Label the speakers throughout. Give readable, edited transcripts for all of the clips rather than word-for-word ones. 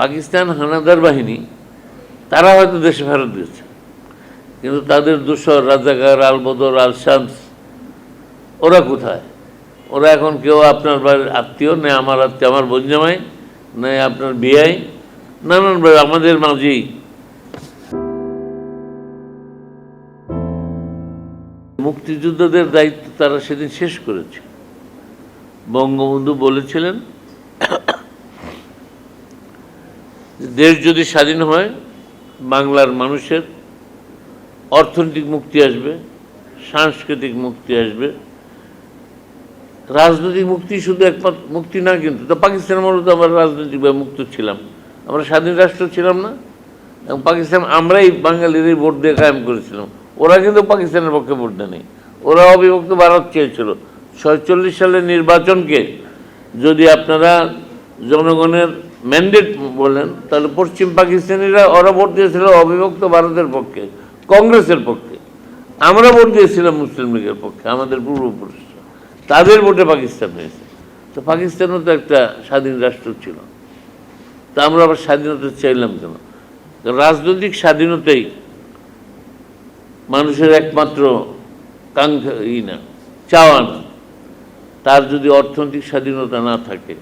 Speaker 1: পাকিস্তান হানাদার বাহিনী তারা হয়তো দেশে ফেরত দিয়েছে, কিন্তু তাদের দোসর রাজাকার আলবদর আল শামস ওরা কোথায়? ওরা এখন কেউ আপনার বাড়ির আত্মীয় নেই, আমার আত্মীয়, আমার বোনজামাই নেই, আপনার বিয়াই, নানানভাবে আমাদের মাঝেই। মুক্তিযোদ্ধাদের দায়িত্ব তারা সেদিন শেষ করেছে। বঙ্গবন্ধু বলেছিলেন, দেশ যদি স্বাধীন হয় বাংলার মানুষের অর্থনৈতিক মুক্তি আসবে, সাংস্কৃতিক মুক্তি আসবে, রাজনৈতিক মুক্তি শুধু একমাত্র মুক্তি না, কিন্তু তো পাকিস্তানের মূলত আমরা রাজনৈতিকভাবে মুক্ত ছিলাম, আমরা স্বাধীন রাষ্ট্র ছিলাম না, এবং পাকিস্তান আমরাই বাঙালিরই ভোট দিয়ে কায়েম করেছিলাম। ওরা কিন্তু পাকিস্তানের পক্ষে ভোট দেয়নি, ওরা অবিভক্ত ভারত চেয়েছিল। 47 সালের নির্বাচনকে যদি আপনারা জনগণের ম্যান্ডেট বলেন, তাহলে পশ্চিম পাকিস্তানিরা ওরা ভোট দিয়েছিল অবিভক্ত ভারতের পক্ষে, কংগ্রেসের পক্ষে। আমরা ভোট দিয়েছিলাম মুসলিম লীগের পক্ষে, আমাদের পূর্বপুরুষরা, তাদের ভোটে পাকিস্তান হয়েছে। তো পাকিস্তানও তো একটা স্বাধীন রাষ্ট্র ছিল, তা আমরা আবার স্বাধীনতা চাইলাম কেন? রাজনৈতিক স্বাধীনতাই মানুষের একমাত্র কাঙ্ক্ষা, না চাওয়া না। তার যদি অর্থনৈতিক স্বাধীনতা না থাকে,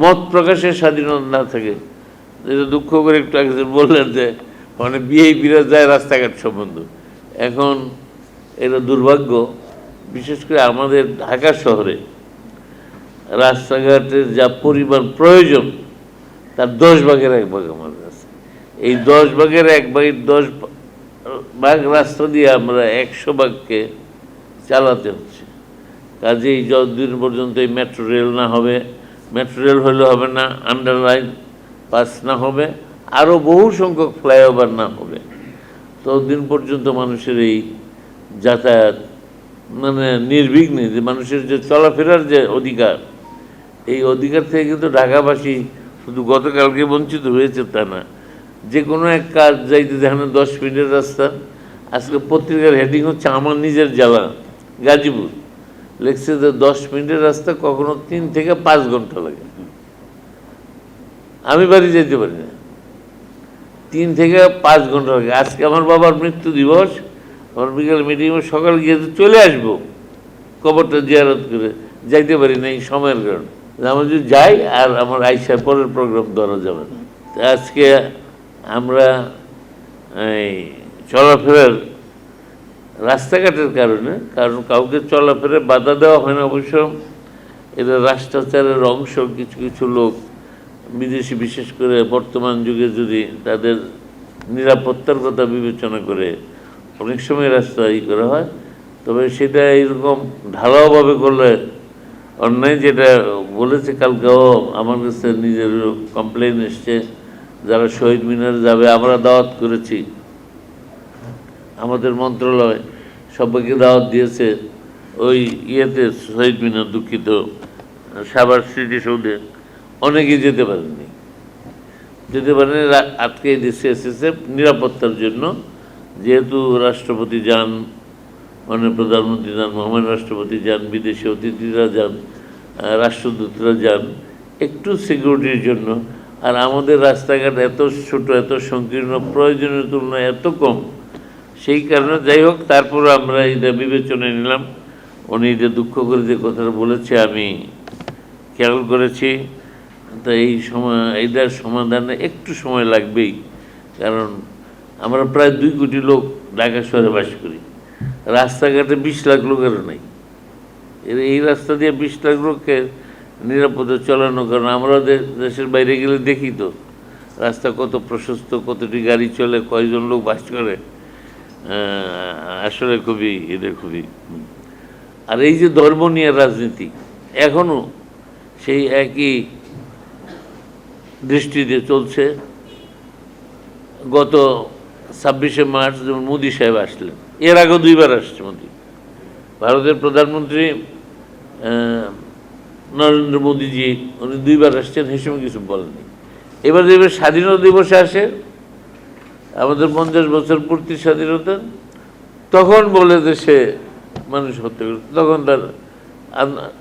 Speaker 1: মত প্রকাশের স্বাধীনতা না থাকে, যেটা দুঃখ করে একটু আগে বললেন যে মানে বিএপিরা যায় রাস্তাঘাট সম্বন্ধ, এখন এটা দুর্ভাগ্য, বিশেষ করে আমাদের ঢাকা শহরে রাস্তাঘাটের যা পরিমাণ প্রয়োজন তার 10 ভাগের 1 ভাগ আমাদের আছে। এই 10 ভাগের 1 ভাগের 10 ভাগ রাস্তা দিয়ে আমরা 100 ভাগকে চালাতে হচ্ছে। কাজেই যতদিন পর্যন্ত এই মেট্রো রেল না হবে, মেট্রো রেল হলে হবে না, আন্ডারলাইন পাস না হবে, আরও বহু সংখ্যক ফ্লাইওভার না হবে, ততদিন পর্যন্ত মানুষের এই যাতায়াত মানে নির্বিঘ্নে, যে মানুষের যে চলাফেরার যে অধিকার, এই অধিকার থেকে কিন্তু ঢাকাবাসী শুধু গতকালকে বঞ্চিত হয়েছে তা না, যে কোনো এক কাজ যাইতে যেখানে 10 মিনিটের রাস্তা, আজকে পত্রিকার হেডিং হচ্ছে আমার নিজের জেলা গাজীপুর, লিখছে যে 10 মিনিটের রাস্তা কখনো 3 থেকে 5 ঘন্টা লাগে। আমি বাড়ি যেতে পারি না, 3 থেকে 5 ঘন্টা লাগে। আজকে আমার বাবার মৃত্যু দিবস, আমার বিকেল মিটিংয়ে সকাল গিয়ে চলে আসবো কবরটা জিয়ারত করে, যাইতে পারি না এই সময়ের কারণে। আমরা যদি যাই আর আমার আইসা পরের প্রোগ্রাম ধরা যাবে না। আজকে আমরা এই চলাফেরার রাস্তাঘাটের কারণে, কারণ কাউকে চলাফেরা বাধা দেওয়া হয় না, অবশ্য এটা রাষ্ট্রাচারের অংশ। কিছু কিছু লোক বিদেশি, বিশেষ করে বর্তমান যুগে যদি তাদের নিরাপত্তার কথা বিবেচনা করে অনেক সময় রাস্তা করা হয়, তবে সেটা এইরকম ঢালাওভাবে করলে অন্যায়। যেটা বলেছে কালকেও আমার কাছে নিজের কমপ্লেন এসছে, যারা শহীদ মিনারে যাবে, আমরা দাওয়াত করেছি, আমাদের মন্ত্রণালয় সবাইকে দাওয়াত দিয়েছে ওই ইয়েতে শহীদ মিনার, দুঃখিত সাভার স্মৃতিসৌধে, অনেকেই যেতে পারেননি, আটকে দেশে এসেছে নিরাপত্তার জন্য। যেহেতু রাষ্ট্রপতি যান, মাননীয় প্রধানমন্ত্রী যান, মহামান্য রাষ্ট্রপতি যান, বিদেশি অতিথিরা যান, রাষ্ট্রদূতরা যান, একটু সিকিউরিটির জন্য। আর আমাদের রাস্তাঘাট এত ছোট, এত সংকীর্ণ, প্রয়োজনীয় তুলনায় এত কম, সেই কারণে যাই হোক, তারপরে আমরা এটা বিবেচনায় নিলাম। উনি যে দুঃখ করে যে কথাটা বলেছে আমি খেয়াল করেছি। তো এই সময় এইটার সমাধানে একটু সময় লাগবেই, কারণ আমরা প্রায় 2 কোটি লোক ঢাকা শহরে বাস করি, রাস্তাঘাটে 20 লাখ লোকেরও নেই। এই রাস্তা দিয়ে 20 লাখ লোককে নিরাপদে চলানো, কারণ আমরা দেশের বাইরে গেলে দেখি তো রাস্তা কত প্রশস্ত, কতটি গাড়ি চলে, কয়জন লোক বাস করে, আসলে খুবই খুবই। আর এই যে ধর্ম নিয়ে রাজনীতি এখনও সেই একই দৃষ্টিতে চলছে। গত 26শে মার্চ যেমন মোদি সাহেব আসলেন, এর আগেও 2 বার আসছে মোদি, ভারতের প্রধানমন্ত্রী নরেন্দ্র মোদীজি, উনি 2 বার আসছেন, সে সময় কিছু বলেননি। এবার স্বাধীনতা দিবসে আসে, আমাদের 50 বছর পূর্তি স্বাধীনতা, তখন বলে যে সে মানুষ হত্যা করে, তখন তার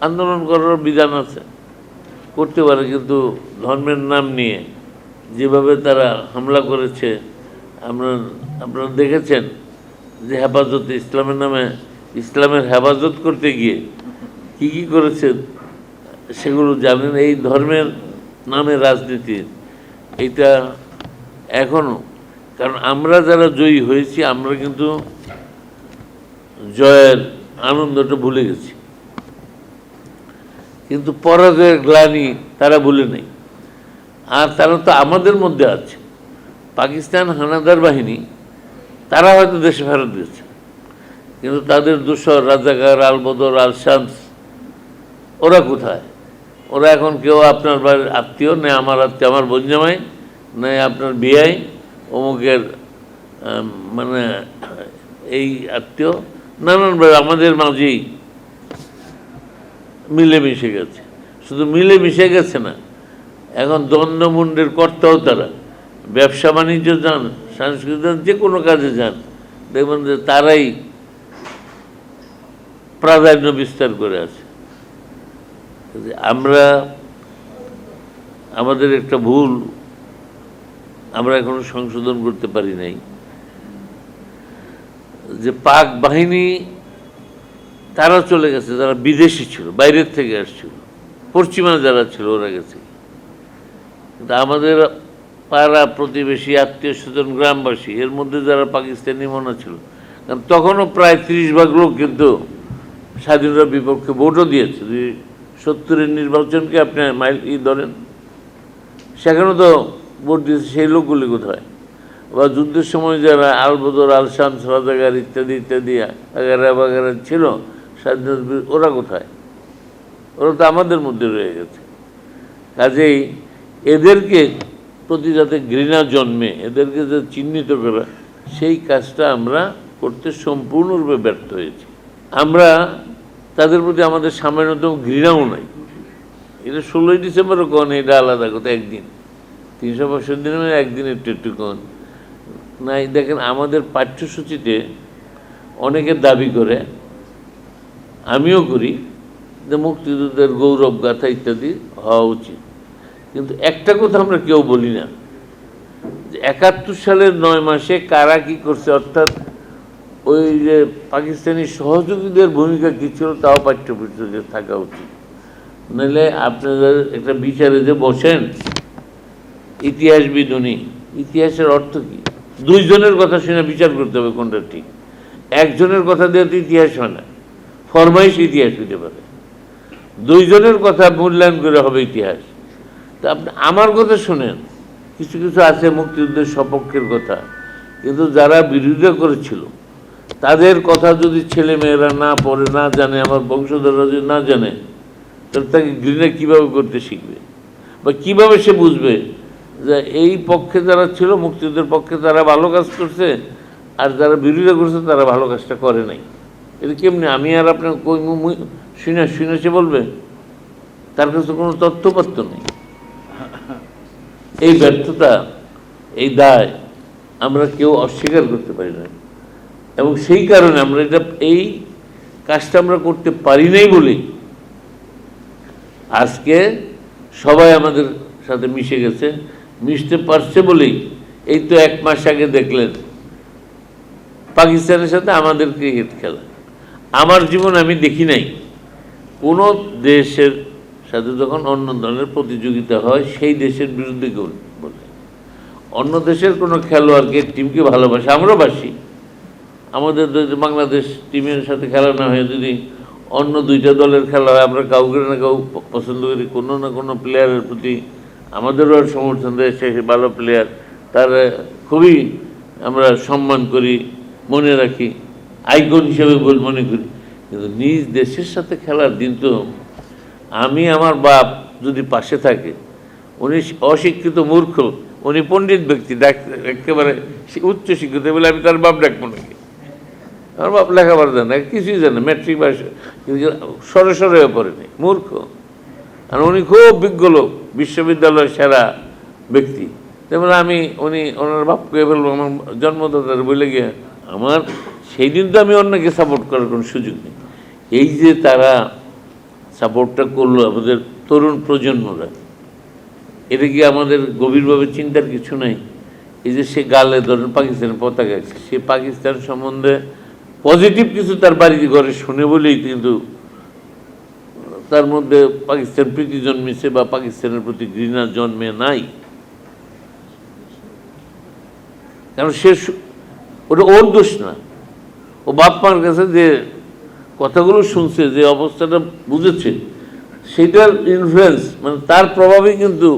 Speaker 1: আন্দোলন করার বিধান আছে, করতে পারে, কিন্তু ধর্মের নাম নিয়ে যেভাবে তারা হামলা করেছে, আপনারা দেখেছেন যে হেফাজতে ইসলামের নামে ইসলামের হেফাজত করতে গিয়ে কি কি করেছে সেগুলো জানেন। এই ধর্মের নামে রাজনীতি এইটা এখনও, কারণ আমরা যারা জয়ী হয়েছি আমরা কিন্তু জয়ের আনন্দটা ভুলে গেছি, কিন্তু পরাজয়ের গ্লানি তারা ভুলে নেই। আর তারা তো আমাদের মধ্যে আছে। পাকিস্তান হানাদার বাহিনী তারা হয়তো দেশে ফেরত দিয়েছে, কিন্তু তাদের দোসর রাজাকার আলবদর আল শামস ওরা কোথায়? ওরা এখন কেউ আপনার বাড়ির আত্মীয় নেই, আমার আত্মীয়, আমার বোনজামাই নেই, আপনার বিয়াই অমুকের মানে এই আত্মীয়, নানানভাবে আমাদের মাঝেই মিলেমিশে গেছে। শুধু মিলেমিশে গেছে না, এখন দ্বন্দ্বমুণ্ডের কর্তাও তারা। ব্যবসা বাণিজ্য যান, সাংস্কৃতিক যে কোনো কাজে যান, দেখবেন যে তারাই প্রাধান্য বিস্তার করে আছে। আমরা আমাদের একটা ভুল আমরা এখনো সংশোধন করতে পারি নাই, যে পাক বাহিনী তারা চলে গেছে, যারা বিদেশি ছিল, বাইরের থেকে আসছিল, পশ্চিমা যারা ছিল ওরা গেছে। কিন্তু আমাদের পাড়া প্রতিবেশী, আত্মীয় স্বজন, গ্রামবাসী, এর মধ্যে যারা পাকিস্তানি মনে ছিল, কারণ তখনও প্রায় 30% লোক কিন্তু স্বাধীনতার বিপক্ষে ভোটও দিয়েছে। 70-এর নির্বাচনকে আপনি ধরেন, সেখানেও তো ভোট দিয়েছে। সেই লোকগুলি কোথায়? বা যুদ্ধের সময় যারা আলবদর আল শামস রাজাকার ইত্যাদি ইত্যাদি আগারা বাগারা ছিল স্বাধীনতা, ওরা কোথায়? ওরা তো আমাদের মধ্যে রয়ে গেছে। কাজেই এদেরকে প্রতি যাতে ঘৃণা জন্মে, এদেরকে যে চিহ্নিত করা, সেই কাজটা আমরা করতে সম্পূর্ণরূপে ব্যর্থ হয়েছি। আমরা তাদের প্রতি আমাদের সামান্যতম ঘৃণাও নাই। এটা 16ই ডিসেম্বরও কন, এটা আলাদা কথা, একদিন 365 দিনের একদিন একটু একটু কন নাই। দেখেন আমাদের পাঠ্যসূচিতে অনেকে দাবি করে, আমিও করি, যে মুক্তিযুদ্ধের গৌরব গাথা ইত্যাদি হওয়া উচিত, কিন্তু একটা কথা আমরা কেউ বলি না যে 71 সালের 9 মাসে কারা কি করছে, অর্থাৎ ওই যে পাকিস্তানি সহযোগীদের ভূমিকা কী ছিল তাও পাঠ্যপুস্তকে থাকা উচিত। নাহলে আপনাদের একটা বিচারে যে বসেন ইতিহাসবিদ, উনি ইতিহাসের অর্থ কী? 2 জনের কথা শুনে বিচার করতে হবে কোনটা ঠিক। একজনের কথা দিয়ে তো ইতিহাস হয় না, ফরমাইশ ইতিহাস হতে পারে। 2 জনের কথা মূল্যায়ন করে হবে ইতিহাস। তা আপনি আমার কথা শুনেন, কিছু কিছু আছে মুক্তিযুদ্ধের সপক্ষের কথা, কিন্তু যারা বিরোধিতা করেছিল তাদের কথা যদি ছেলে মেয়েরা না পড়ে, না জানে, আমার বংশধররা যদি না জানে, তাহলে তাকে ঘৃণা কীভাবে করতে শিখবে? বা কীভাবে সে বুঝবে যে এই পক্ষে যারা ছিল, মুক্তিযুদ্ধের পক্ষে, তারা ভালো কাজ করছে, আর যারা বিরোধিতা করছে তারা ভালো কাজটা করে নাই? এটা কেমনি আমি আর আপনার শুনেছে বলবে? তার কাছে কোনো তথ্যপত্র নেই। এই ব্যর্থতা, এই দায় আমরা কেউ অস্বীকার করতে পারি না, এবং সেই কারণে আমরা এই কাজটা আমরা করতে পারি নাই বলেই আজকে সবাই আমাদের সাথে মিশে গেছে। মিশতে পারছে বলেই এই তো 1 মাস আগে দেখলেন পাকিস্তানের সাথে আমাদের ক্রিকেট খেলা। আমার জীবন আমি দেখি নাই কোনো দেশের সাথে যখন অন্য ধরনের প্রতিযোগিতা হয় সেই দেশের বিরুদ্ধে কেউ বলে। অন্য দেশের কোনো খেলোয়াড়কে, টিমকে ভালোবাসে, আমরাও বাসি। আমাদের যদি বাংলাদেশ টিমের সাথে খেলা না হয়ে যদি অন্য 2টা দলের খেলা হয়, আমরা কাউকে না কাউ পছন্দ করি, কোনো না কোনো প্লেয়ারের প্রতি আমাদেরও সমর্থন দেয়। সে ভালো প্লেয়ার, তার খুবই আমরা সম্মান করি, মনে রাখি, আইকন হিসেবে মনে করি। কিন্তু নিজ দেশের সাথে খেলার দিন তো আমি, আমার বাপ যদি পাশে থাকে, উনি অশিক্ষিত মূর্খ, উনি পণ্ডিত ব্যক্তি, একেবারে উচ্চ শিক্ষিত বলে আমি তার বাপ ডাকবো নাকি? আমার বাপ লেখাপড়া জানে, কিছুই জানে, ম্যাট্রিক পাস, কিন্তু সরে পড়েনি, মূর্খ। আর উনি খুব বিজ্ঞ লোক, বিশ্ববিদ্যালয়ের সেরা ব্যক্তি। তেমন উনি ওনার বাপকে বলবো, আমার জন্মদাতার বলে গিয়ে আমার সেই দিন তো আমি অন্যকে সাপোর্ট করার কোনো সুযোগ নেই। এই যে তারা সাপোর্টটা করলো আমাদের তরুণ প্রজন্মরা, এটা কি আমাদের গভীরভাবে চিন্তার কিছু নাই? এই যে সে গালে ধরেন পাকিস্তানের পতাকা আছে, সে পাকিস্তান সম্বন্ধে পজিটিভ কিছু তার বাড়িতে ঘরে শুনে বলেই কিন্তু তার মধ্যে পাকিস্তান প্রীতি জন্মেছে বা পাকিস্তানের প্রতি ঘৃণা জন্মে নাই। কারণ সে ওটা ওর দোষ না, ও বাপ মার কাছে যে কথাগুলো শুনছে, যে অবস্থাটা বুঝেছে, সেটার ইনফ্লুয়েন্স মানে তার প্রভাবই কিন্তু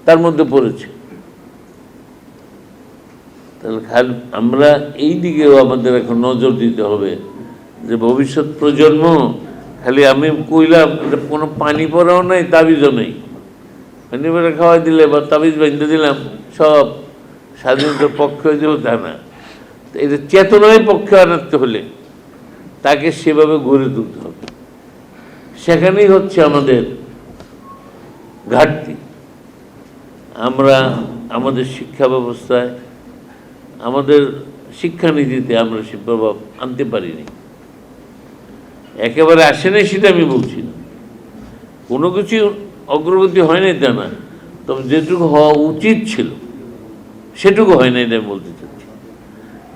Speaker 1: তার মধ্যে পড়েছে। তাহলে আমরা এই দিকেও আমাদের এখন নজর দিতে হবে যে ভবিষ্যৎ প্রজন্ম খালি আমি কইলাম কোনো পানি পড়াও নাই, তাবিজও নেই, পানি পড়া খাওয়াই দিলে বা তাবিজ বাঁধতে দিলাম সব স্বাধীনতার পক্ষে হয়ে যাবে তা না। এটা চেতনায় পক্ষে আনাতে হলে তাকে সেভাবে গড়ে তুলতে হবে। সেখানেই হচ্ছে আমাদের ঘাটতি। আমরা আমাদের শিক্ষা ব্যবস্থায়, আমাদের শিক্ষানীতিতে আমরা সে প্রভাব আনতে পারিনি, একেবারে আসে নাই সেটা আমি বলছি না, কোনো কিছু অগ্রগতি হয় নাই তা না, তবে যেটুকু হওয়া উচিত ছিল সেটুকু হয় নাই, আমি বলতে চাচ্ছি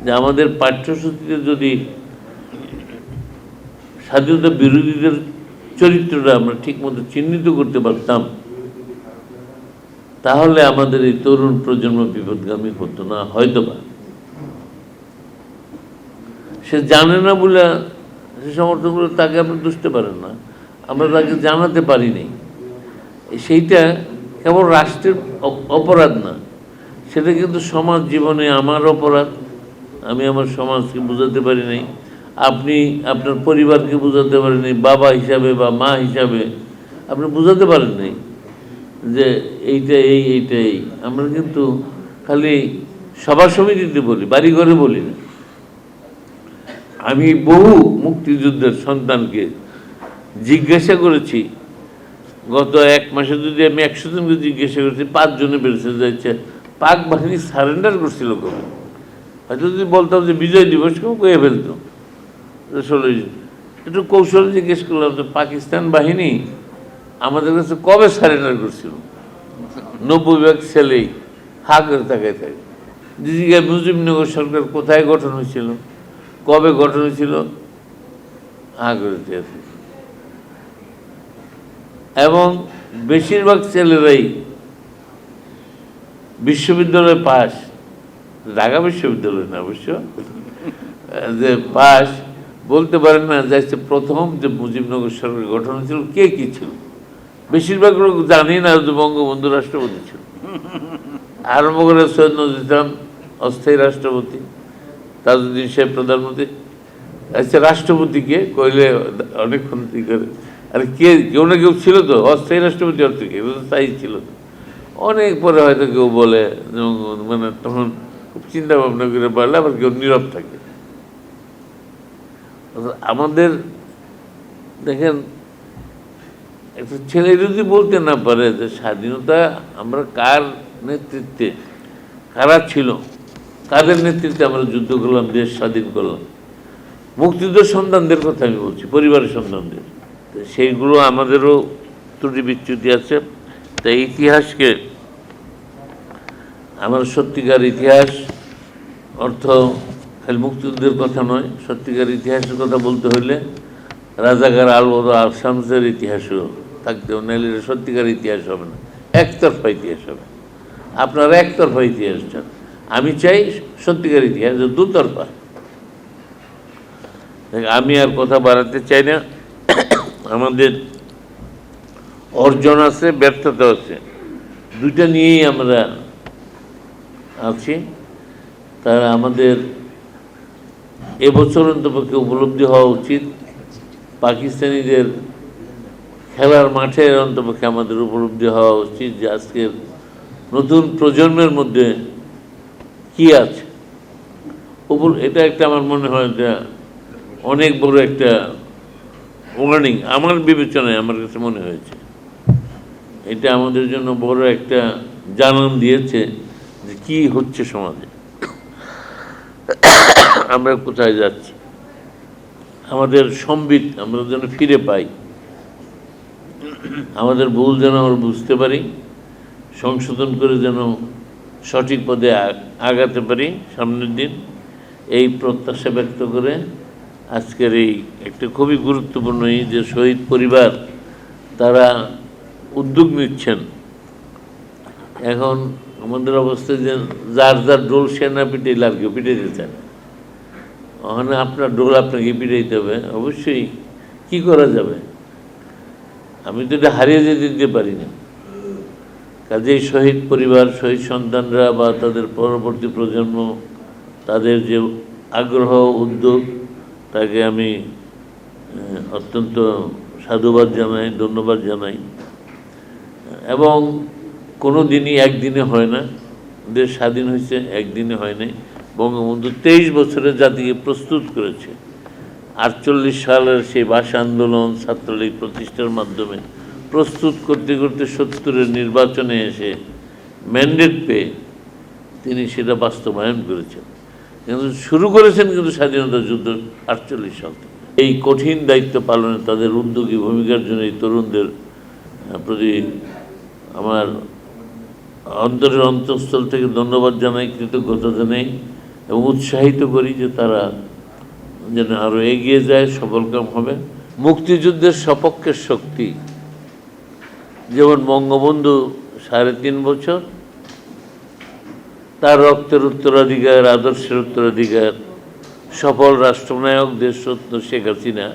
Speaker 1: যে আমাদের পাঠ্যসূচিতে যদি স্বাধীনতা বিরোধীদের চরিত্রটা আমরা ঠিকমতো চিহ্নিত করতে পারতাম, তাহলে আমাদের এই তরুণ প্রজন্ম বিপদগামী হতো না। হয়তোবা সে জানে না বলে সে সমর্থনগুলো তাকে আপনি বুঝতে পারেন না, আমরা তাকে জানাতে পারিনি। সেইটা কেবল রাষ্ট্রের অপরাধ না, সেটা কিন্তু সমাজ জীবনে আমার অপরাধ। আমি আমার সমাজকে বোঝাতে পারি নাই, আপনি আপনার পরিবারকে বোঝাতে পারেন নাই, বাবা হিসাবে বা মা হিসাবে আপনি বোঝাতে পারেন নাই যে এইটা এই। আমরা কিন্তু খালি সভা সমিতিতে বলি, বাড়ি ঘরে বলি না। আমি বহু মুক্তিযুদ্ধের সন্তানকে জিজ্ঞাসা করেছি, গত 1 মাসে যদি আমি 100 জনকে জিজ্ঞাসা করেছি, 5 জনে বেড়েছে যাচ্ছে পাক বাহিনী সারেন্ডার করছিল কবে। হয়তো যদি বলতাম যে বিজয় দিবস কেউ কয়ে ফেলতো 16 জন, একটু কৌশল জিজ্ঞেস করলাম যে পাকিস্তান বাহিনী আমাদের কাছে কবে সারেন্ডার করছিল। 90% ছেলেই হা করে তাকায় থাকে। দিদিকে মুজিবনগর সরকার কোথায় গঠন হয়েছিল, কবে গঠন হয়েছিল, হা করে থাকে। এবং বেশিরভাগ ছেলেরাই বিশ্ববিদ্যালয়ে পাস, ঢাকা বিশ্ববিদ্যালয় না অবশ্য, যে পাস বলতে পারেন না যে প্রথম যে মুজিবনগর সরকার গঠন হয়েছিল কে কি ছিল। বেশিরভাগ লোক জানি না যে বঙ্গবন্ধু রাষ্ট্রপতি ছিল, আরম্ভ করে সৈয়দ নজরুল ইসলাম অস্থায়ী রাষ্ট্রপতি, তাজউদ্দিন সাহেব প্রধানমন্ত্রী। আচ্ছা রাষ্ট্রপতিকে কইলে অনেকক্ষণ করে, আরে কে কেউ না কেউ ছিল তো অস্থায়ী রাষ্ট্রপতি, অর্থ কি স্থায়ী ছিল তো। অনেক পরে হয়তো কেউ বলে, মানে তখন খুব চিন্তা ভাবনা করে পারলে আবার কেউ নীরব থাকে। আমাদের দেখেন একটা ছেলে যদি বলতে না পারে যে স্বাধীনতা আমরা কার নেতৃত্বে, কারা ছিল, কাদের নেতৃত্বে আমরা যুদ্ধ করলাম, দেশ স্বাধীন করলাম, মুক্তিযুদ্ধ সন্তানদের কথা আমি বলছি, পরিবারের সন্তানদের, সেইগুলো আমাদেরও ত্রুটি বিচ্যুতি আছে। তাই ইতিহাসকে, আমার সত্যিকার ইতিহাস অর্থ খালি মুক্তিযুদ্ধের কথা নয়, সত্যিকার ইতিহাসের কথা বলতে হইলে রাজাকার আলবদর আল-শামসের ইতিহাসও থাকতে হবে, নাহলে সত্যিকার ইতিহাস হবে না, একতরফা ইতিহাস হবে। আপনারা একতরফা ইতিহাস চান, আমি চাই সত্যিকার ইতিহাস দুতরফা। আমি আর কথা বাড়াতে চাই না। আমাদের অর্জন আছে, ব্যর্থতা আছে, দুইটা নিয়েই আমরা আছি। তারা আমাদের এবছর অন্তপক্ষে উপলব্ধি হওয়া উচিত, পাকিস্তানিদের খেলার মাঠের অন্তপক্ষে আমাদের উপলব্ধি হওয়া উচিত যে আজকের নতুন প্রজন্মের মধ্যে কি আছে। এটা একটা আমার মনে হয় যে অনেক বড় একটা ওয়ার্নিং আমার বিবেচনায়, আমার কাছে মনে হয়েছে এটা আমাদের জন্য বড় একটা জানান দিয়েছে যে কি হচ্ছে সমাজে, আমরা কোথায় যাচ্ছি, আমাদের সম্বিত আমরা যেন ফিরে পাই, আমাদের ভুল যেন আমরা বুঝতে পারি, সংশোধন করে যেন সঠিক পদে আগাতে পারি সামনের দিন, এই প্রত্যাশা ব্যক্ত করে আজকের এই একটা খুবই গুরুত্বপূর্ণ এই যে শহীদ পরিবার তারা উদ্যোগ নিচ্ছেন। এখন আমাদের অবস্থায় যে যার যার ডোল সে না পিটাইলে আর কেউ পিটাইতে চায় না। ওখানে আপনার ডোল আপনাকে পিটাইতে হবে, অবশ্যই কি করা যাবে, আমি তো এটা হারিয়ে যেতে দিতে পারি না। কাজেই শহীদ পরিবার, শহীদ সন্তানরা বা তাদের পরবর্তী প্রজন্ম, তাদের যে আগ্রহ উদ্যোগ, তাকে আমি অত্যন্ত সাধুবাদ জানাই, ধন্যবাদ জানাই। এবং কোনো দিনই একদিনে হয় না, দেশ স্বাধীন হয়েছে একদিনে হয় নাই। বঙ্গবন্ধু 23 বছরে জাতিকে প্রস্তুত করেছে। 48 সালের সেই ভাষা আন্দোলন, ছাত্রলীগ প্রতিষ্ঠার মাধ্যমে প্রস্তুত করতে করতে 70-এর নির্বাচনে এসে ম্যান্ডেট পেয়ে তিনি সেটা বাস্তবায়ন করেছেন। কিন্তু শুরু করেছেন কিন্তু স্বাধীনতা যুদ্ধ 48 সাল থেকে। এই কঠিন দায়িত্ব পালনে তাদের উদ্যোগী ভূমিকার জন্য এই তরুণদের প্রতি আমার অন্তরের অন্তঃস্থল থেকে ধন্যবাদ জানাই, কৃতজ্ঞতা জানাই এবং উৎসাহিত করি যে তারা যেন আরও এগিয়ে যায়, সফলকাম হবে। মুক্তিযুদ্ধের সপক্ষের শক্তি যেমন বঙ্গবন্ধু 3.5 বছর, তার রক্তের উত্তরাধিকার, আদর্শের উত্তরাধিকার, সফল রাষ্ট্রনায়ক দেশরত্ন শেখ হাসিনা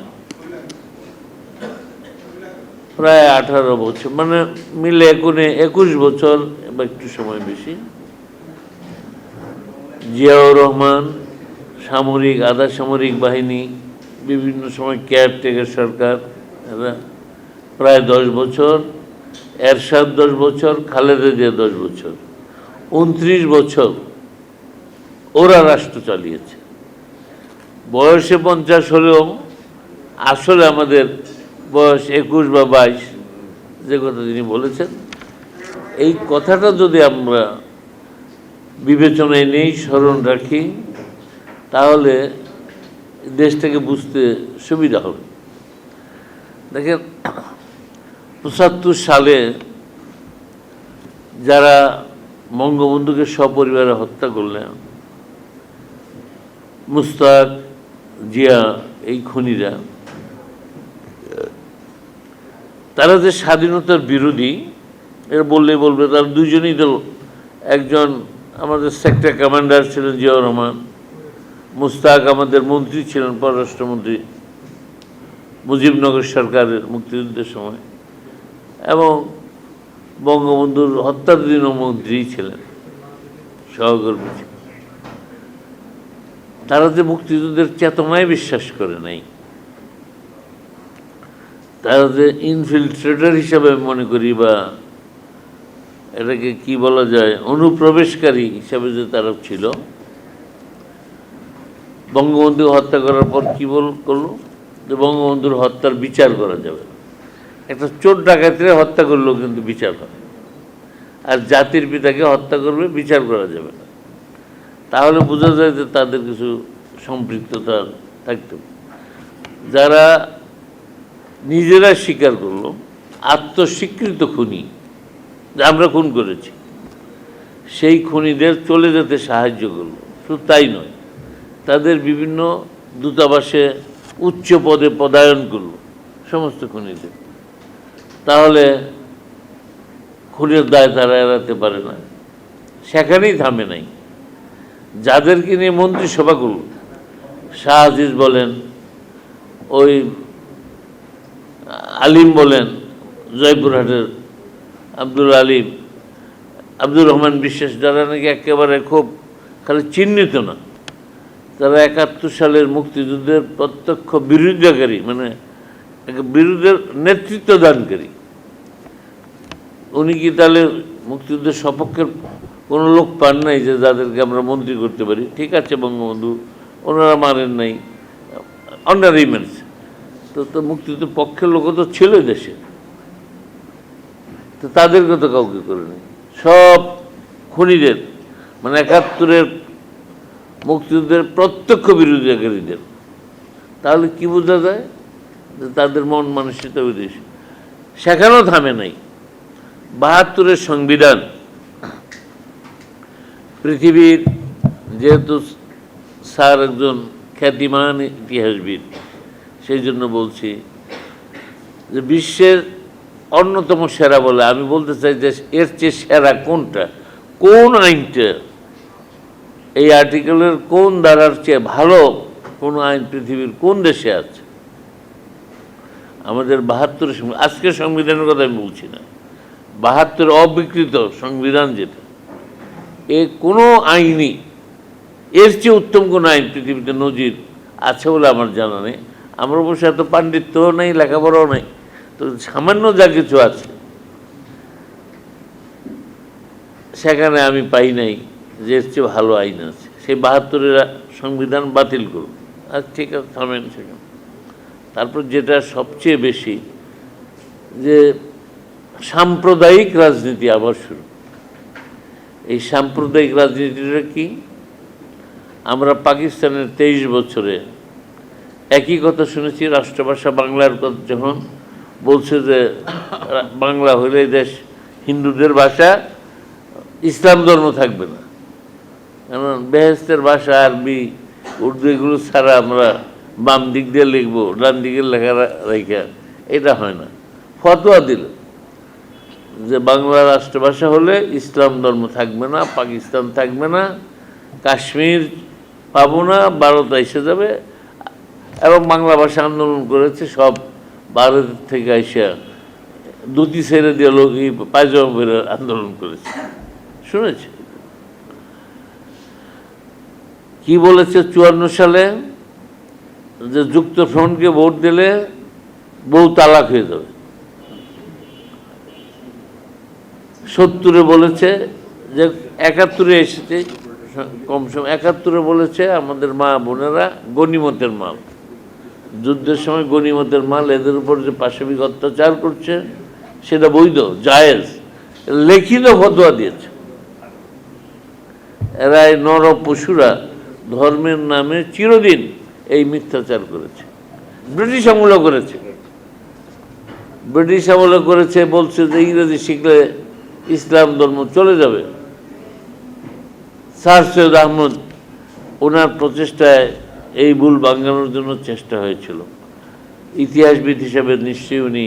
Speaker 1: প্রায় 18 বছর, মানে মিলে 21 বছর বা একটু সময় বেশি। জিয়াউর রহমান, সামরিক, আধা সামরিক বাহিনী, বিভিন্ন সময় কেয়ারটেকার সরকার, এরা প্রায় 10 বছর, এরশাদ 10 বছর, খালেদা জিয়া 10 বছর, 29 বছর ওরা রাষ্ট্র চালিয়েছে। বয়সে 50 হলেও আসলে আমাদের বয়স 21 বা 22, যে কথা তিনি বলেছেন, এই কথাটা যদি আমরা বিবেচনায় নেই, স্মরণ রাখি, তাহলে দেশটাকে বুঝতে সুবিধা হবে। দেখেন 75 সালে যারা বঙ্গবন্ধুকে সপরিবারে হত্যা করলেন, মুস্তাক, জিয়া, এই খুনিরা, তারা যে স্বাধীনতার বিরোধী এরা বললেই বলবে, তারা দুজনই তো, একজন আমাদের সেক্টর কমান্ডার ছিলেন জিয়াউর রহমান, মুস্তাক আমাদের মন্ত্রী ছিলেন, পররাষ্ট্রমন্ত্রী মুজিবনগর সরকারের মুক্তিযুদ্ধের সময়, এবং বঙ্গবন্ধুর হত্যার দিনও মন্ত্রী ছিলেন, সহকর্মী ছিলেন। তারা যে মুক্তিযুদ্ধের চেতনায় বিশ্বাস করে নাই, তারা যে ইনফিলট্রেটর হিসাবে মনে করি, বা এটাকে কি বলা যায়, অনুপ্রবেশকারী হিসাবে যে তারা ছিল, বঙ্গবন্ধু হত্যা করার পর কি করলো, যে বঙ্গবন্ধুর হত্যার বিচার করা যাবে। একটা চোর ডাকাতিরে হত্যা করলেও কিন্তু বিচার হয়, আর জাতির পিতাকে হত্যা করবে, বিচার করা যাবে না। তাহলে বোঝা যায় যে তাদের কিছু সম্পৃক্ততা থাকতে। যারা নিজেরা স্বীকার করলো, আত্মস্বীকৃত খুনি, যে আমরা খুন করেছি, সেই খুনিদের চলে যেতে সাহায্য করলো। শুধু তাই নয়, তাদের বিভিন্ন দূতাবাসে উচ্চ পদে পদায়ন করলো সমস্ত খুনিদের। তাহলে খুনের দায় তারা এড়াতে পারে না, সেখানেই থামে নাই। যাদেরকে নিয়ে মন্ত্রিসভা করল, শাহ আজিজ বলেন, ওই আলিম বলেন, জয়পুরহাটের আব্দুল আলিম, আব্দুর রহমান বিশ্বাস, যারা নাকি একেবারে খুব খালি চিহ্নিত না, তারা 71 সালের মুক্তিযুদ্ধের প্রত্যক্ষ বিরোধিতাকারী, মানে বিরোধের নেতৃত্ব দানকারী। উনি কি তাহলে মুক্তিযুদ্ধের সপক্ষের কোনো লোক পান নাই যে যাদেরকে আমরা মন্ত্রী করতে পারি? ঠিক আছে, বঙ্গবন্ধু ওনারা মানেন নাই, অন্যারই মেনেছে, তো মুক্তিযুদ্ধের পক্ষের লোকও তো ছিল দেশে, তো তাদেরকে তো কাউকে করে নেই। সব খুনিদের, মানে 71-এর মুক্তিযুদ্ধের প্রত্যক্ষ বিরোধিতাকারীদের। তাহলে কি বোঝা যায় যে তাদের মন মানসিকতা বিদেশি। সেখানেও থামে নাই, 72-এর সংবিধান পৃথিবীর, যেহেতু স্যার একজন খ্যাতিমান ইতিহাসবিদ, সেই জন্য বলছি যে বিশ্বের অন্যতম সেরা বলে আমি বলতে চাই যে এর চেয়ে সেরা কোনটা, কোন আইনটা, এই আর্টিকেলের কোন ধারার চেয়ে ভালো কোন আইন পৃথিবীর কোন দেশে আছে? আমাদের 72 আজকের সংবিধানের কথা আমি বলছি না, 72 অবিকৃত সংবিধান যেটা, এ কোনো আইনই এর চেয়ে উত্তম কোনো আইন পৃথিবীতে নজির আছে বলে আমার জানা নেই। আমার অবশ্য এত পাণ্ডিত্যও নেই, লেখাপড়াও নেই, তো সামান্য যা কিছু আছে সেখানে আমি পাই নাই যে এর চেয়ে ভালো আইন আছে। সেই 72-এর সংবিধান বাতিল করুন, আর ঠিক আছে, থামেন সেখানে। তারপর যেটা সবচেয়ে বেশি, যে সাম্প্রদায়িক রাজনীতি আবার শুরু। এই সাম্প্রদায়িক রাজনীতিটা কি? আমরা পাকিস্তানের 23 বছরে একই কথা শুনেছি। রাষ্ট্রভাষা বাংলার কথা যখন বলছে যে বাংলা হলে দেশ হিন্দুদের ভাষা, ইসলাম ধর্ম থাকবে না, কারণ বেহেস্তের ভাষা আরবি উর্দু এগুলো ছাড়া আমরা বাম দিক দিয়ে লিখবো, ডান দিকের লেখা রেখা, এটা হয় না। ফতোয়া দিল যে বাংলা রাষ্ট্রভাষা হলে ইসলাম ধর্ম থাকবে না, পাকিস্তান থাকবে না, কাশ্মীর পাবো না, ভারত এসে যাবে। এবং বাংলা ভাষা আন্দোলন করেছে সব ভারত থেকে এসে ধুতি ছেড়ে দিয়ে লোক পায়জামা পরে আন্দোলন করেছে, শুনেছে কি বলেছে 54 সালে, যে যুক্তফ্রন্টকে ভোট দিলে বউ তালাক হয়ে যাবে। 70-এ বলেছে যে 71-এ এসেছে কম সময়, 71-এ বলেছে আমাদের মা বোনেরা গনিমতের মাল, যুদ্ধের সময় গনিমতের মাল, এদের উপর যে পাশবিক অত্যাচার করছে সেটা বৈধ, জায়েজ, লিখিত ফতোয়া দিয়েছে। এরা এই নর পশুরা ধর্মের নামে চিরদিন এই মিথ্যাচার করেছে। ব্রিটিশ আমলও করেছে, ব্রিটিশ আমলও করেছে, বলছে যে ইংরেজি শিখলে ইসলাম ধর্ম চলে যাবে। স্যার সৈয়দ আহমদ, ওনার প্রচেষ্টায় এই ভুল ভাঙানোর জন্য চেষ্টা হয়েছিল। ইতিহাসবিদ হিসাবে নিশ্চয়ই উনি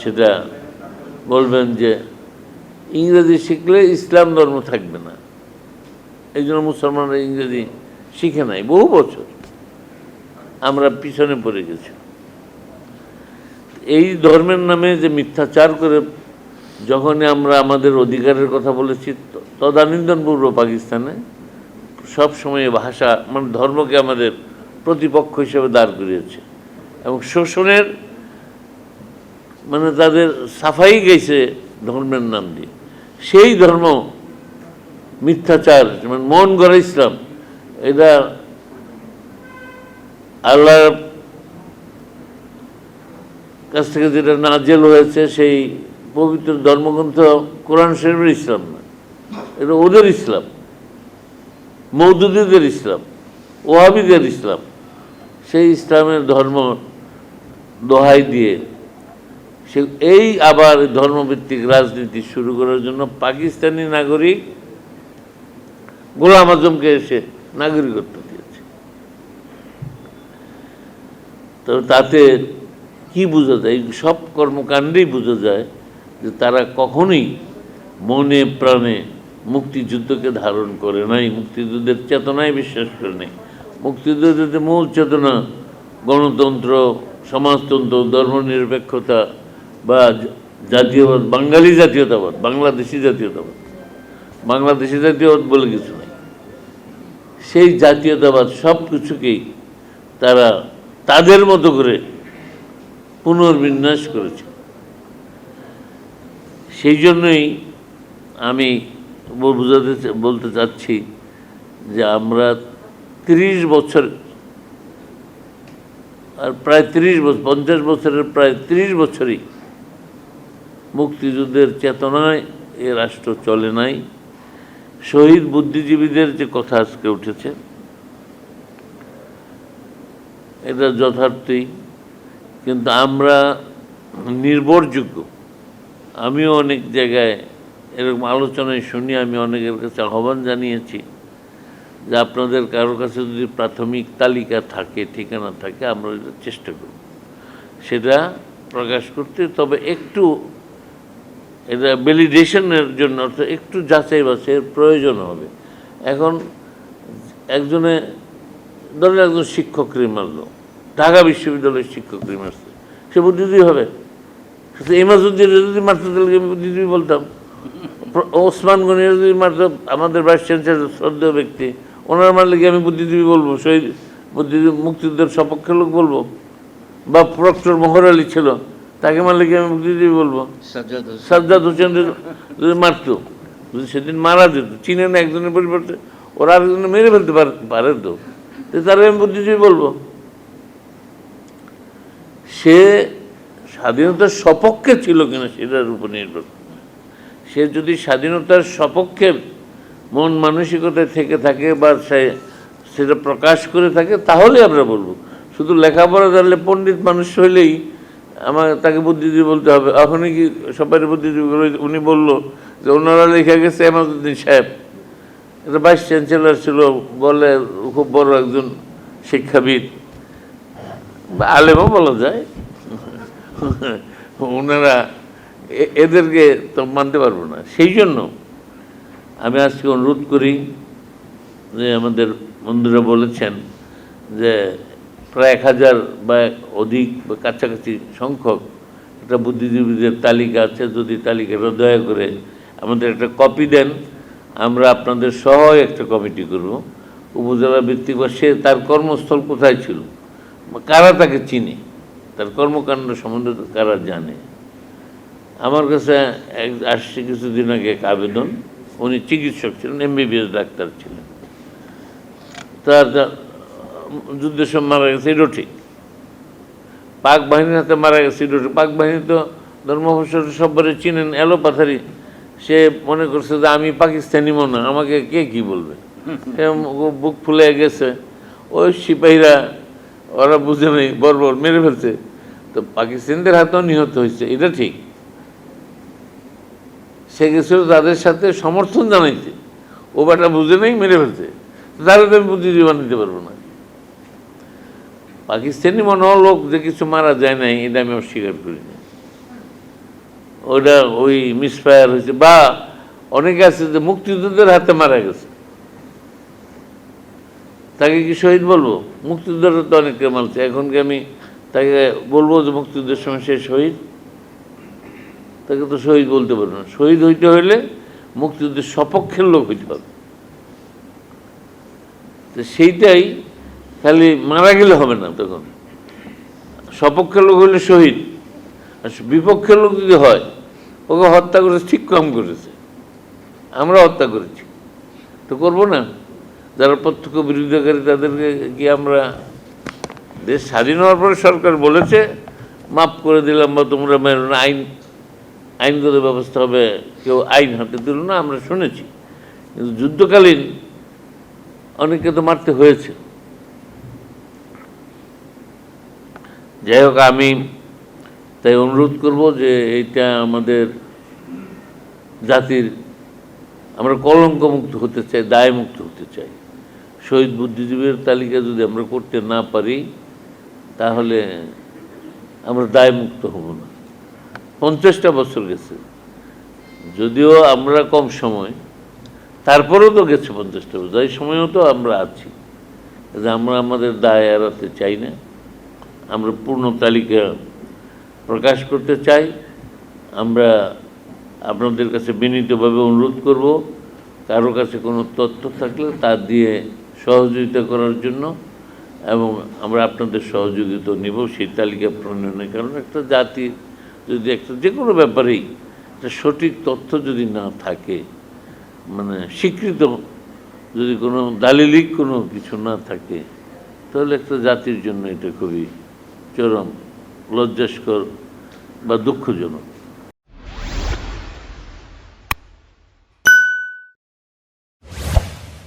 Speaker 1: সেটা বলবেন যে ইংরেজি শিখলে ইসলাম ধর্ম থাকবে না, এই জন্য মুসলমানরা ইংরেজি শিখে নাই বহু বছর, আমরা পিছনে পড়ে গেছি। এই ধর্মের নামে যে মিথ্যাচার করে যখনই আমরা আমাদের অধিকারের কথা বলেছি, তদানীন্তন পূর্ব পাকিস্তানে সবসময় ভাষা মানে ধর্মকে আমাদের প্রতিপক্ষ হিসেবে দাঁড় করিয়েছে এবং শোষণের মানে তাদের সাফাই গেছে ধর্মের নাম দিয়ে। সেই ধর্ম মিথ্যাচার, মানে মন গড়া ইসলাম, এটা আল্লাহর কাছ থেকে যেটা নাজেল হয়েছে সেই পবিত্র ধর্মগ্রন্থ কোরআন শরীফের ইসলাম না, এটা ওদের ইসলাম, মওদুদীদের ইসলাম, ওয়াহাবিদের ইসলাম। সেই ইসলামের ধর্ম দোহাই দিয়ে সে এই আবার ধর্মভিত্তিক রাজনীতি শুরু করার জন্য পাকিস্তানি নাগরিক গোলাম আজমকে এসে নাগরিকত্ব দিয়েছে। তো তাতে কি বোঝা যায়? সব কর্মকাণ্ডেই বোঝা যায় যে তারা কখনোই মনে প্রাণে মুক্তিযুদ্ধকে ধারণ করে নাই, মুক্তিযুদ্ধের চেতনায় বিশ্বাস করে নাই। মুক্তিযুদ্ধের মূল চেতনা গণতন্ত্র, সমাজতন্ত্র, ধর্মনিরপেক্ষতা বা জাতীয়বাদ, বাঙালি জাতীয়তাবাদ, বাংলাদেশি জাতীয়তাবাদ, বাংলাদেশি জাতীয়বাদ বলে কিছু নাই। সেই জাতীয়তাবাদ সব কিছুকেই তারা তাদের মতো করে পুনর্বিন্যাস করেছে। সেই জন্যই আমি বলতে চাচ্ছি যে আমরা 30 বছর, আর প্রায় 30 বছর, 50 বছরের প্রায় 30 বছরই মুক্তিযুদ্ধের চেতনায় এ রাষ্ট্র চলে নাই। শহীদ বুদ্ধিজীবীদের যে কথা আজকে উঠেছে এটা যথার্থই, কিন্তু আমরা নির্ভরযোগ্য আমিও অনেক জায়গায় এরকম আলোচনায় শুনি, আমি অনেকের কাছে আহ্বান জানিয়েছি যে আপনাদের কারোর কাছে যদি প্রাথমিক তালিকা থাকে, ঠিকানা থাকে, আমরা এটা চেষ্টা করব সেটা প্রকাশ করতে। তবে একটু এটা ভ্যালিডেশনের জন্য অর্থাৎ একটু যাচাই বাছাইয়ের প্রয়োজন হবে। এখন একজনে ধরেন একজন শিক্ষকরে মারল, ঢাকা বিশ্ববিদ্যালয়ের শিক্ষকরে মারছে, সে বুদ্ধিজীবী হবে? ইমাজুদ্দিন যদি মারতে তাহলে আমি বুদ্ধিজীবী বলতাম। ওসমান গনির যদি মারতো, আমাদের ভাইস চ্যান্সেলর শ্রদ্ধেয় ব্যক্তি, ওনার মারলে কি আমি বুদ্ধিজীবী বলবো? শহীদ বুদ্ধিজীবী মুক্তিযুদ্ধের সপক্ষের লোক বলবো? বা প্রক্টর মোহর আলী ছিল, তাকে মারলে কি আমি বুদ্ধিজীবী বলবো? সাজ্জাদ হোসেন যদি মারতো, যদি সেদিন মারা যেত, চিনে না একজনের পরিবর্তে ওরা আরেকজনে মেরে ফেলতে পারে, তো তারা আমি বুদ্ধিজীবী বলবো? সে স্বাধীনতার সপক্ষে ছিল কিনা সেটার উপর নির্ভর। সে যদি স্বাধীনতার সপক্ষে মন মানসিকতায় থেকে থাকে বা সেটা প্রকাশ করে থাকে, তাহলে আমরা বলবো। শুধু লেখাপড়া জানলে পণ্ডিত মানুষ হইলেই তাকে বুদ্ধিজীবী বলতে হবে? এখনই কি সবাই বুদ্ধিজীবী? উনি বললো যে ওনারা লেখা গেছে এমাজউদ্দিন সাহেব, এটা ভাইস চ্যান্সেলর ছিল, বলে খুব বড় একজন শিক্ষাবিদ বা আলেমও বলা যায়, ওনারা এদেরকে তো মানতে পারবো না। সেই জন্য আমি আজকে অনুরোধ করি যে আমাদের বন্ধুরা বলেছেন যে প্রায় 1000 বা অধিক বা কাছাকাছি সংখ্যক একটা বুদ্ধিজীবীদের তালিকা আছে। যদি তালিকাটা দয়া করে আমাদের একটা কপি দেন, আমরা আপনাদের সহ একটা কমিটি করব উপজেলা ভিত্তিক, বা সে তার কর্মস্থল কোথায় ছিল, কারা তাকে চিনে, তার কর্মকাণ্ড সম্বন্ধে কারা জানে। আমার কাছে আসছে কিছুদিন আগে এক আবেদন, উনি চিকিৎসক ছিলেন, MBBS ডাক্তার ছিলেন, তার যুদ্ধের সময় মারা গেছে, এটাও ঠিক। পাক বাহিনীর হাতে মারা গেছে, এটাও ঠিক। পাক বাহিনী তো ধর্মভূষণ সব্বরে চিনেন, এলোপাথারি। সে মনে করছে যে আমি পাকিস্তানি মনে, আমাকে কে কি বলবে, বুক ফুলে গেছে। ওই সিপাহীরা ওরা বুঝে নেই, বর্বর মেরে ফেলছে, তো পাকিস্তানিদের হাতেও নিহত হয়েছে, এটা ঠিক। সে গেছিল তাদের সাথে সমর্থন জানাইতে, ও বাটা বুঝে নেই, মেরে ফেলছে, তাহলে তো আমি বুদ্ধিজীবী বানাতে পারবো না। পাকিস্তানি মনে লোক যে কিছু মারা যায় নাই, এটা আমি অস্বীকার করি না। ওটা ওই মিসফায়ার হয়েছে, বা অনেকে আছে যে মুক্তিযুদ্ধের হাতে মারা গেছে, তাকে কি শহীদ বলবো? মুক্তিযুদ্ধের তো অনেকে মারছে, এখন কি আমি তাকে বলবো যে মুক্তিযুদ্ধের সময় সে শহীদ? তাকে তো শহীদ বলতে পারবো না। শহীদ হইতে হইলে মুক্তিযুদ্ধের সপক্ষের লোক হইতে হবে। তো সেইটাই, খালি মারা গেলে হবে না, তখন সপক্ষের লোক হইলে শহীদ, আর বিপক্ষের লোক যদি হয়, ওকে হত্যা করেছে, ঠিক কাম করেছে, আমরা হত্যা করেছি, তো করবো না? যারা প্রত্যক্ষ বিরোধিতাকারী তাদেরকে কি আমরা, দেশ স্বাধীন হওয়ার পরে সরকার বলেছে মাফ করে দিলাম বা তোমরা মেরো না, আইনগত ব্যবস্থা হবে, কেউ আইন হাতে দিল না, আমরা শুনেছি। কিন্তু যুদ্ধকালীন অনেককে তো মারতে হয়েছে। যাই হোক, আমি তাই অনুরোধ করব যে এইটা আমাদের জাতির, আমরা কলঙ্কমুক্ত হতে চাই, দায়মুক্ত হতে চাই। শহীদ বুদ্ধিজীবীর তালিকা যদি আমরা করতে না পারি, তাহলে আমরা দায়মুক্ত হব না। 50টা বছর গেছে, যদিও আমরা কম সময়, তারপরেও তো গেছে 50টা বছর, এই সময়ও তো আমরা আছি। যে আমরা আমাদের দায় এড়াতে চাই না, আমরা পূর্ণ তালিকা প্রকাশ করতে চাই। আমরা আপনাদের কাছে বিনীতভাবে অনুরোধ করব, কারো কাছে কোনো তথ্য থাকলে তা দিয়ে সহযোগিতা করার জন্য, এবং আমরা আপনাদের সহযোগিতা নিব সেই তালিকা প্রণয়নের। কারণ একটা জাতি যদি একটা যে কোনো ব্যাপারেই একটা সঠিক তথ্য যদি না থাকে, মানে স্বীকৃত যদি কোনো দালিলিক কোনো কিছু না থাকে, তাহলে একটা জাতির জন্য এটা খুবই চরম লজ্জাস্কর বা দুঃখজনক।